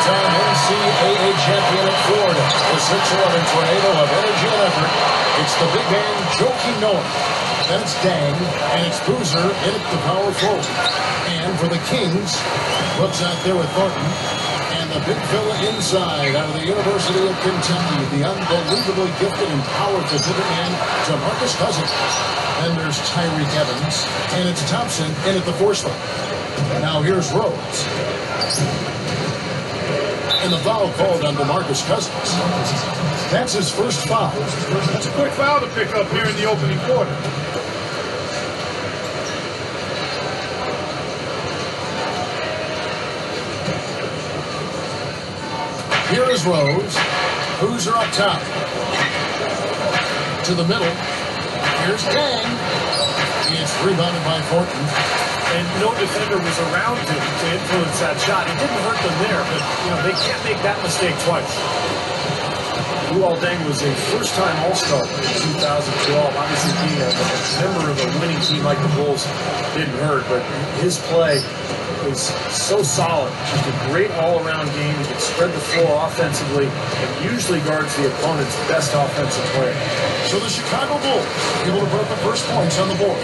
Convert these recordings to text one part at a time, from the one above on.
Two-time NCAA champion at Florida. The 6'11" tornado of energy and effort. It's the big man, Joakim Noah. Then it's Dang, and it's Boozer in at the power forward. And for the Kings, Brooks out there with Thornton. And the big fella inside out of the University of Kentucky, the unbelievably gifted and powerful big man, DeMarcus Cousins. Then there's Tyreek Evans, and it's Thompson in at the 4 slot. Now here's Rhodes. And the foul called on DeMarcus Cousins. That's his first foul. That's a quick foul to pick up here in the opening quarter. Here is Rhodes. Boozer up top. To the middle. Here's Dang. It's rebounded by Thornton. And no defender was around him to influence that shot. It didn't hurt them there, but they can't make that mistake twice. Deng was a first-time All-Star in 2012. Obviously, being a member of a winning team like the Bulls didn't hurt, but his play is so solid. Just a great all-around game. He can spread the floor offensively and usually guards the opponent's best offensive player. So the Chicago Bulls able to put up the first points on the board.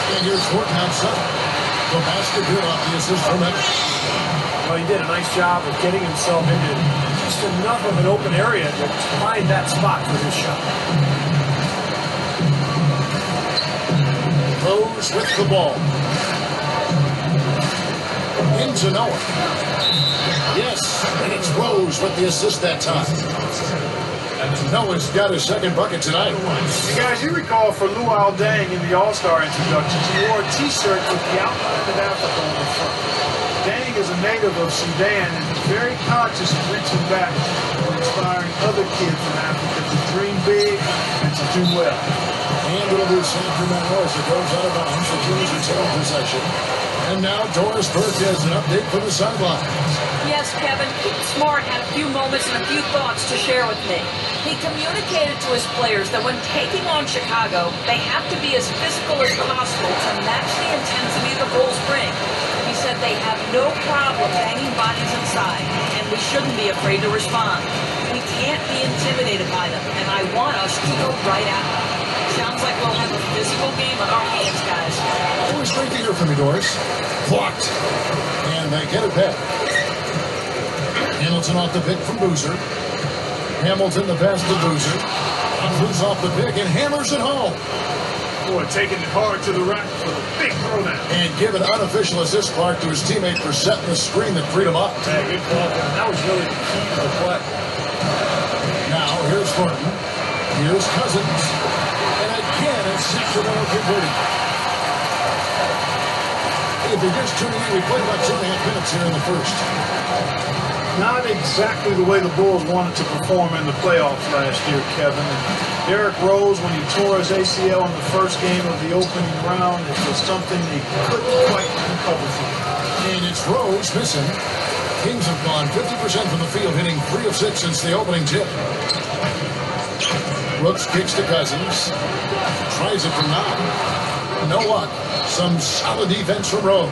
And here's Thornton outside. The basket good off the assist from Evans. Well, he did a nice job of getting himself into just enough of an open area to find that spot for his shot. Rose with the ball. Into Noah. Yes, and it's Rose with the assist that time. Noah's got his second bucket tonight. Hey guys, you recall for Luol Deng in the All-Star introductions, he wore a T-shirt with the outline of Africa on the front. Deng is a native of Sudan and is very conscious of reaching back and inspiring other kids from Africa to dream big and to do well. And it'll be Sacramento as it goes out of bounds. The Kings retain possession. And now Doris Burke has an update from the sideline. Yes, Kevin, Pete Smart had a few moments and a few thoughts to share with me. He communicated to his players that when taking on Chicago, they have to be as physical as possible to match the intensity the Bulls bring. He said they have no problem banging bodies inside, and we shouldn't be afraid to respond. We can't be intimidated by them, and I want us to go right at them. Sounds like we'll have a physical game on our hands, guys. Always great to hear from you, Doris. Blocked. And they get it back. Hamilton off the pick from Boozer. Hamilton the pass to Boozer. Moves off the pick and hammers it home. Boy, taking it hard to the rack for the big throw down. And give an unofficial assist, Clark, to his teammate for setting the screen that freed him up. Yeah, good call. That was really the key to the play. Now, here's Thornton. Here's Cousins. And again, it's Sacramento converting. If you're just tuning in, we played about 2.5 minutes here in the first. Not exactly the way the Bulls wanted to perform in the playoffs last year, Kevin. And Derrick Rose, when he tore his ACL in the first game of the opening round, it was something they couldn't quite recover from. And it's Rose missing. Kings have gone 50% from the field, hitting 3 of 6 since the opening tip. Brooks kicks to Cousins. Tries it from 9. No luck. Some solid defense from Rose.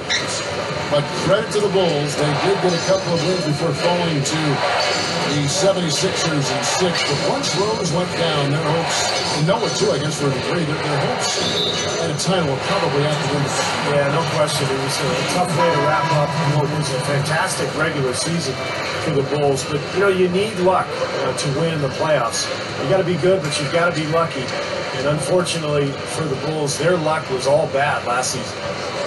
But credit to the Bulls, they did get a couple of wins before falling to the 76ers in 6. But once Rose went down, their hopes, and Noah too, I guess, for a degree, their hopes at a title were probably out the window. Yeah, no question. It was a tough way to wrap up what was a fantastic regular season for the Bulls. But, you need luck to win in the playoffs. You got to be good, but you've got to be lucky. And unfortunately for the Bulls, their luck was all bad last season.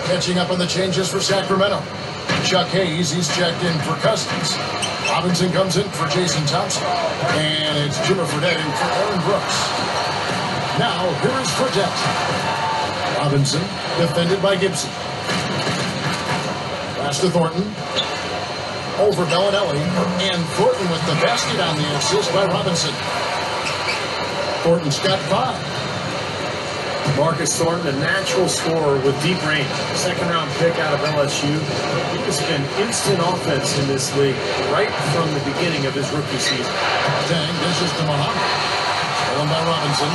Catching up on the changes for Sacramento. Chuck Hayes, he's checked in for Cousins. Robinson comes in for Jason Thompson. And it's Jimmer Fredette in for Aaron Brooks. Now, here is Fredette. Robinson, defended by Gibson. Pass to Thornton. Over Bellinelli. And Thornton with the basket on the assist by Robinson. Thornton's got 5. Marcus Thornton, a natural scorer with deep range. Second-round pick out of LSU. He has been instant offense in this league right from the beginning of his rookie season. Dang dishes to Muhammad. Stolen by Robinson.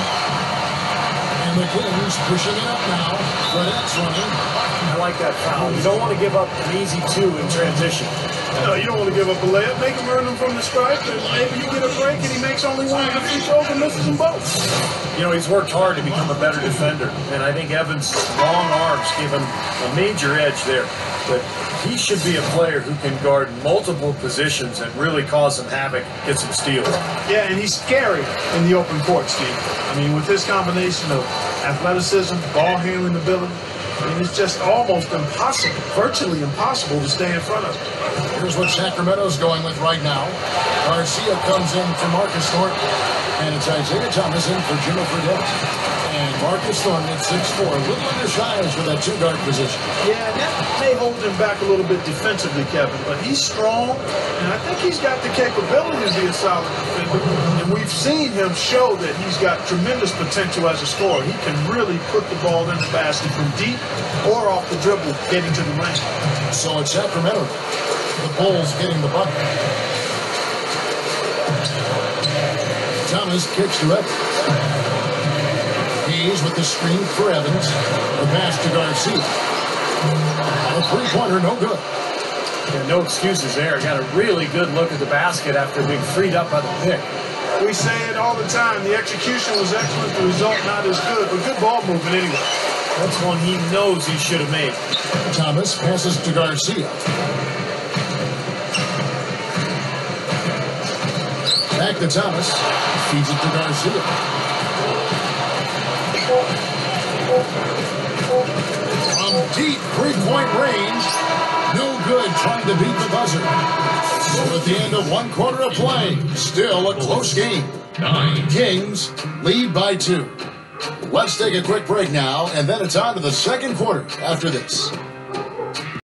And the Kings pushing it up now. Fredette's running. I like that foul. You don't want to give up an easy 2 in transition. No, you don't want to give up a layup. Make him earn them from the stripe, and maybe you get a break and he makes only one of the free throws and misses them both. You know, he's worked hard to become a better defender, and I think Evans' long arms give him a major edge there. But he should be a player who can guard multiple positions and really cause some havoc, get some steals. Yeah, and he's scary in the open court, Steve. I mean, with his combination of athleticism, ball handling ability, I mean, it's just almost impossible, virtually impossible to stay in front of him. Here's what Sacramento's going with right now. Garcia comes in for Marcus Thornton. And it's Isaiah Thomas in for Jimmy Fredette. And Marcus Thornton at 6'4", a little undersized for that two-guard position. Yeah, and that may hold him back a little bit defensively, Kevin, but he's strong, and I think he's got the capability to be a solid defender. And we've seen him show that he's got tremendous potential as a scorer. He can really put the ball in the basket from deep or off the dribble getting to the lane. So it's Sacramento. The Bulls getting the bucket. Thomas kicks to Evans. He's with the screen for Evans. The pass to Garcia. A three-pointer, no good. Yeah, no excuses there. Got a really good look at the basket after being freed up by the pick. We say it all the time. The execution was excellent. The result not as good, but good ball movement anyway. That's one he knows he should have made. Thomas passes to Garcia. Back to Thomas. Feeds it to Garcia. From deep three-point range. No good trying to beat the buzzer. So at the end of one quarter of play, still a close game. Kings lead by 2. Let's take a quick break now, and then it's on to the second quarter after this.